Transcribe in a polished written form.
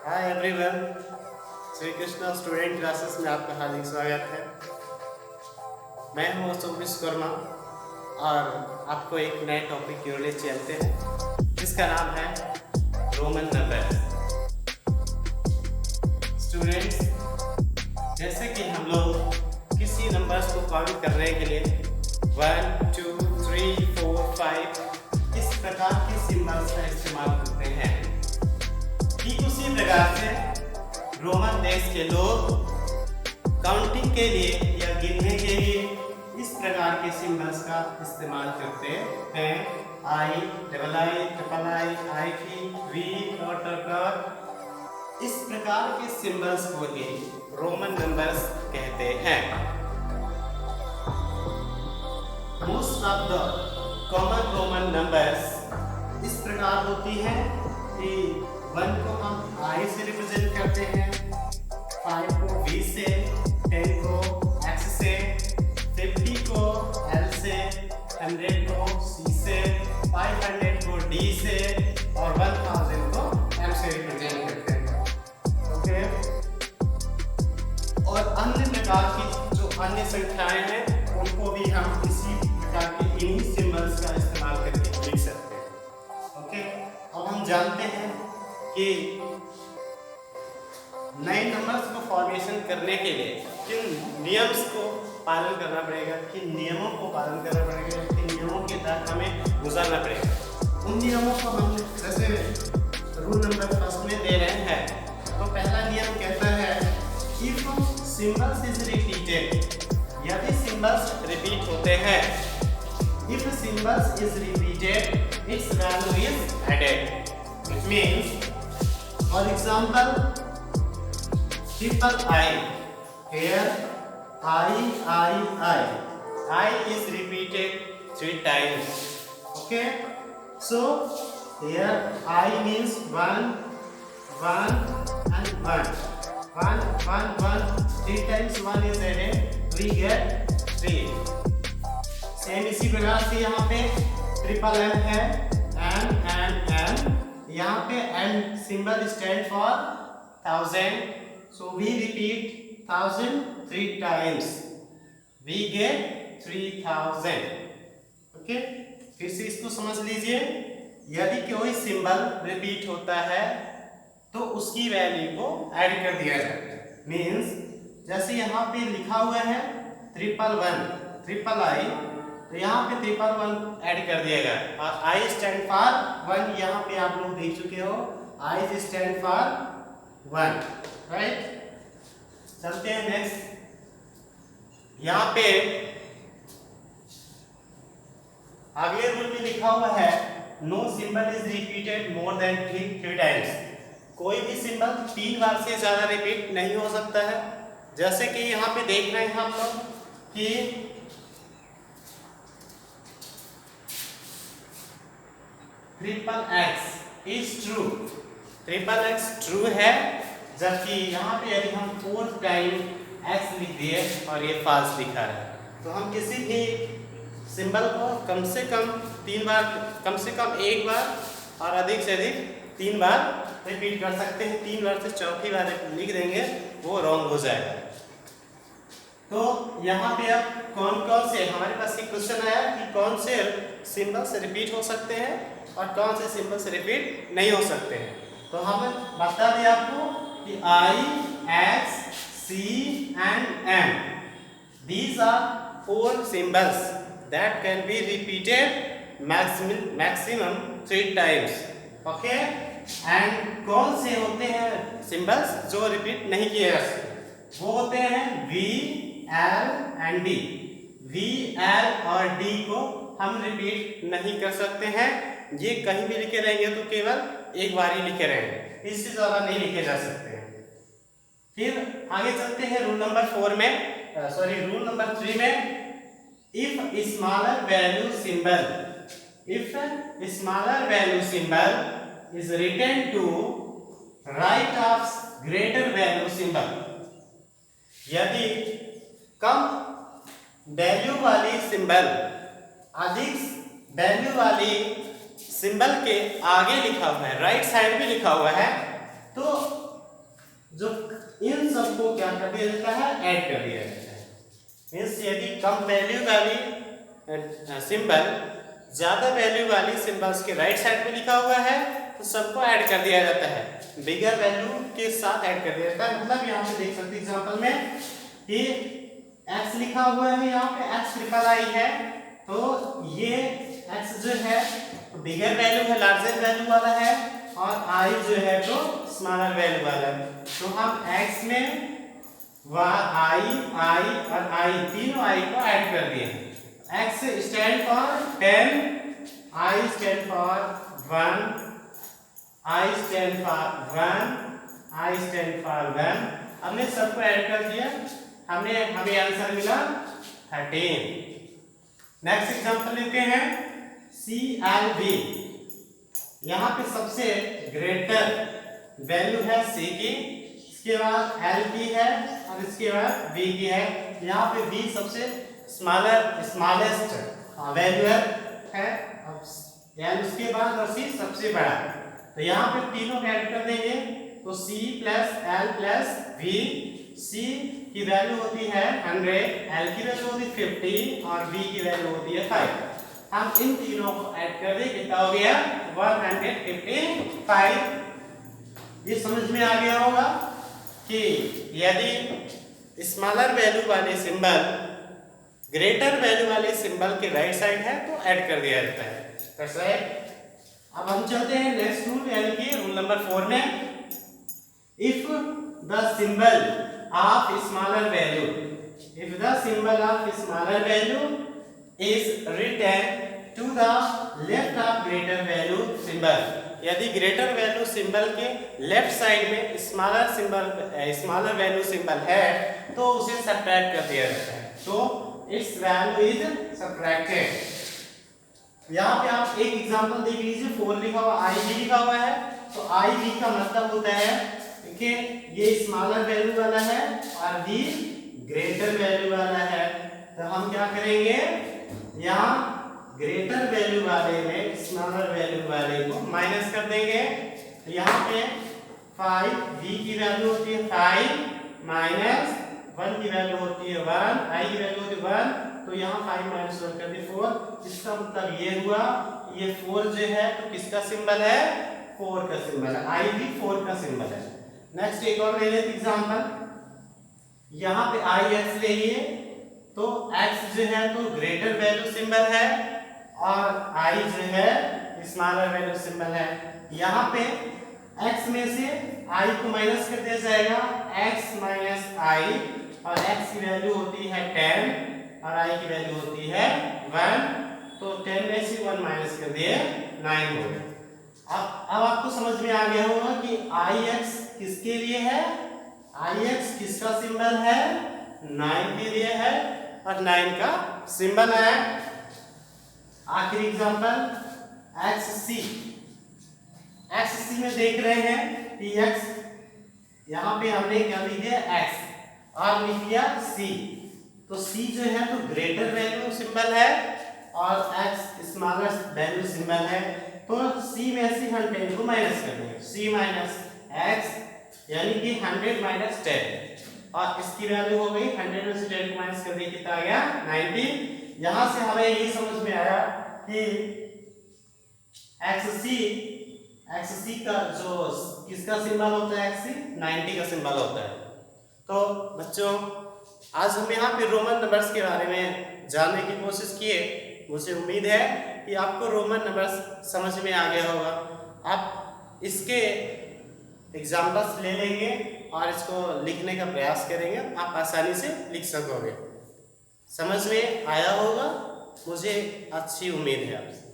Hi everyone, Shri Krishna student classes में आपका हार्दिक स्वागत है। मैं हूँ अशोक विश्वकर्मा और आपको एक नए टॉपिक की ओर ले चलते हैं जिसका नाम है रोमन नंबर। स्टूडेंट्स, जैसे कि हम लोग किसी नंबर्स को काउंट करने के लिए 1, 2, 3, 4, 5 इस प्रकार के सिंबल्स का इस्तेमाल करते हैं। ठीक उसी प्रकार से रोमन देश के लोग काउंटिंग के लिए या गिनने के लिए इस प्रकार के सिंबल्स का इस्तेमाल करते हैं। आई, डबल आई, ट्रिपल आई, आई की, वी, डॉट इस प्रकार के सिंबल्स को ही रोमन नंबर्स कहते हैं। Most of the common Roman numbers इस प्रकार होती हैं कि 1 को हम I से रिप्रेजेंट करते हैं, 5 को V से, 10 को X से, 50 को L से, 100 को C से, 500 को D से और 1000 को M से रिप्रेजेंट करते हैं। ओके, और अन्य प्रकार की जो अन्य संख्याएं हैं उनको भी हम इसी प्रकार के इन्हीं सिंबल्स का इस्तेमाल करके लिख सकते हैं। ओके, अब हम जानते हैं कि नए नंबर्स को फॉर्मेशन करने के लिए किन नियम्स को पालन करना पड़ेगा, किन नियमों को पालन करना पड़ेगा, किन नियमों के तहत हमें गुजरना पड़ेगा। उन नियमों को हम जैसे रूल नंबर फर्स्ट में दे रहे हैं। तो पहला नियम कहता है इफ सिंबल्स इज रिपीटेड, यदि सिंबल्स रिपीट होते हैं, if symbols is repeated its value is added. It means, for example, triple I. Here I is repeated 3 times. Okay, so here I means 1, 1 and 1. 1, 1, 1. 3 times 1 is added. We get 3. Same इसी प्रकार से यहाँ पे triple M है, M. यहाँ पे N symbol stand for 1000, so we repeat 1000 3 times, we get 3000. Okay, फिर से इसको समझ लीजिए। यदि कोई सिंबल रिपीट होता है तो उसकी वैल्यू को ऐड कर दिया जाता है। मीन्स जैसे यहाँ पे लिखा हुआ है 111 ट्रिपल आई, तो यहाँ पे 111 ऐड कर दिएगा और I स्टैंड फॉर 1, यहाँ पे आप लोग देख चुके हो I स्टैंड फॉर 1, राइट। चलते हैं नेक्स्ट। यहाँ पे अगले रूल में लिखा हुआ है no symbol is repeated more than 3 times. कोई भी सिंबल 3 बार से ज्यादा रिपीट नहीं हो सकता है। जैसे कि यहाँ पे देख रहे हैं हम लोग कि triple x is true, triple x true है, जबकि यहाँ पे यदि हम 4 टाइम एक्स लिख दिए और ये फॉल्स लिखा है, तो हम किसी भी सिंबल को कम से कम 3 बार, कम से कम 1 बार और अधिक से अधिक 3 बार रिपीट कर सकते हैं। 3 बार से चौथी बार लिख देंगे वो रॉन्ग हो जाएगा। तो यहाँ पे अब कौन कौन से, हमारे पास एक क्वेश्चन आया कि कौन से सिंबल्स रिपीट हो सकते हैं और कौन से सिंबल्स रिपीट नहीं हो सकते हैं। तो हम बता दें आपको कि I, X, C and M, these are 4 symbols that can be repeated maximum 3 times. Okay, and कौन से होते हैं सिंबल्स जो रिपीट नहीं किए जा सकते? वो होते हैं V, L and D. V, L और D को हम रिपीट नहीं कर सकते हैं। ये कहीं भी लिखे रहेंगे तो केवल एक बार ही लिखे रहेंगे, इससे ज्यादा नहीं लिखे जा सकते हैं। फिर आगे चलते हैं रूल नंबर 4 में, रूल नंबर 3 में। If smaller value symbol is written to right of greater value symbol, यदि कम वैल्यू वाली सिंबल अधिक वैल्यू वाली सिंबल के आगे लिखा हुआ है, राइट साइड में लिखा हुआ है, तो जो इन सबको क्या कर दिया जाता है, ऐड कर दिया जाता है। मीन्स यदि कम वैल्यू वाली सिंबल ज्यादा वैल्यू वाली सिंबल्स के राइट साइड पे लिखा हुआ है तो सबको ऐड कर दिया जाता है, बिगर वैल्यू के साथ ऐड कर दिया जाता है। मतलब यहाँ पे देख सकते हैं एग्जांपल में कि x लिखा हुआ है, यहाँ पे x ट्रिपल आई है, तो ये x जो है बिगर वैल्यू है, लार्जर वैल्यू वाला है, और i जो है तो स्मॉलर वैल्यू वाला है। तो हम x में i और i तीनों i को ऐड कर दिए। x stand for 10, i stand for 1, i stand for 1, i stand for 1। हमने सबको ऐड कर दिया, हमें आंसर मिला 13। नेक्स्ट एग्जांपल लेते हैं CLV। यहाँ पे सबसे ग्रेटर वैल्यू है C की, इसके बाद L की है और इसके बाद V की है। यहाँ पे V सबसे स्मॉलेस्ट वैल्यू है, L उसके बाद और C सबसे बड़ा। तो यहाँ पे तीनों ऐड कर देंगे तो C plus L plus V। C की वैल्यू होती है 100, L की वैल्यू होती है 50 और V की वैल्यू होती है 5। हम इन तीनों को ऐड कर दें, कितना हो गया 155। ये समझ में आ गया होगा कि यदि स्मॉलर वैल्यू वाले सिंबल ग्रेटर वैल्यू वाले सिंबल के राइट साइड है तो ऐड कर दिया जाता है। कैसा है? अब हम चलते हैं नेक्स्ट रूल, यानी कि रूल नंबर 4 में। If the symbol of smaller value, if the symbol of smaller value is written to the left of greater value symbol, यदि ग्रेटर वैल्यू सिंबल के लेफ्ट साइड में स्मॉलर वैल्यू सिंबल है तो उसे subtract कर दिया जाता है। तो इट्स वैल्यू इज सब्ट्रैक्टेड। यहाँ पे आप एक एग्जांपल देख लीजिए, 4 लिखा हुआ, आई भी लिखा हुआ है, तो आई भी का मतलब होता है कि ये स्मॉलर वैल्यू वाला है और बी ग्रेटर वैल्यू वाला है। तो हम क्या करेंगे, यहाँ ग्रेटर वैल्यू वाले में स्मॉलर वैल्यू वाले को माइनस कर देंगे। तो यहाँ पे 5, v की वैल्यू होती है 5 माइनस 1 की वैल्यू होती है 1, i की वैल्यू होती है 1, तो यहाँ 5 माइनस 1 कर दिए 4। इसका मतलब ये हुआ, ये 4 जो है तो किसका सिंबल है, 4 का सिंबल है, i भी 4 का सिंबल है। नेक्स्ट एक और ले लेते एग्जांपल, यहाँ पे ix ले लिए, तो x जो है तो ग्रेटर वैल्यू सिंबल है और i जो है स्मॉलर वैल्यू सिंबल है। यहाँ पे x में से i को माइनस कर दिया जाएगा, x माइनस i, और x की वैल्यू होती है 10 और i की वैल्यू होती है 1, तो 10 में से 1 माइनस कर दिए 9 हो गए। अब आपको समझ में आ गया होगा कि ix किसके लिए है, ix किसका सिंबल है, 9 के लिए है और 9 का सिंबल है। आखिरी एग्जांपल xc, xc में देख रहे हैं कि x, यहाँ पे हमने क्या लिख दिया x और लिख दिया c, तो c जो है तो ग्रेटर वैल्यू सिंबल है और x स्मॉलर वैल्यू सिंबल है, तो c में से 110 को माइनस कर देंगे, c माइनस x यानी कि 100 माइनस 10, और इसकी वैल्यू हो गई 100 में से 10 को माइनस कर दिए, कितना आ गया 90। यहाँ से हमें यही समझ में आया कि xc का जो किसका सिंबल होता है, xc 90 का सिंबल होता है। तो बच्चों आज हम यहाँ पे रोमन नंबर्स के बारे में जानने की कोशिश किए। मुझे उम्मीद है कि आपको रोमन नंबर्स समझ में आ गया होगा। आप इसके एग्जाम्पल्स ले लेंगे और इसको लिखने का प्रयास करेंगे, आप आसानी से लिख सकोगे। समझ में आया होगा, मुझे अच्छी उम्मीद है आपसे।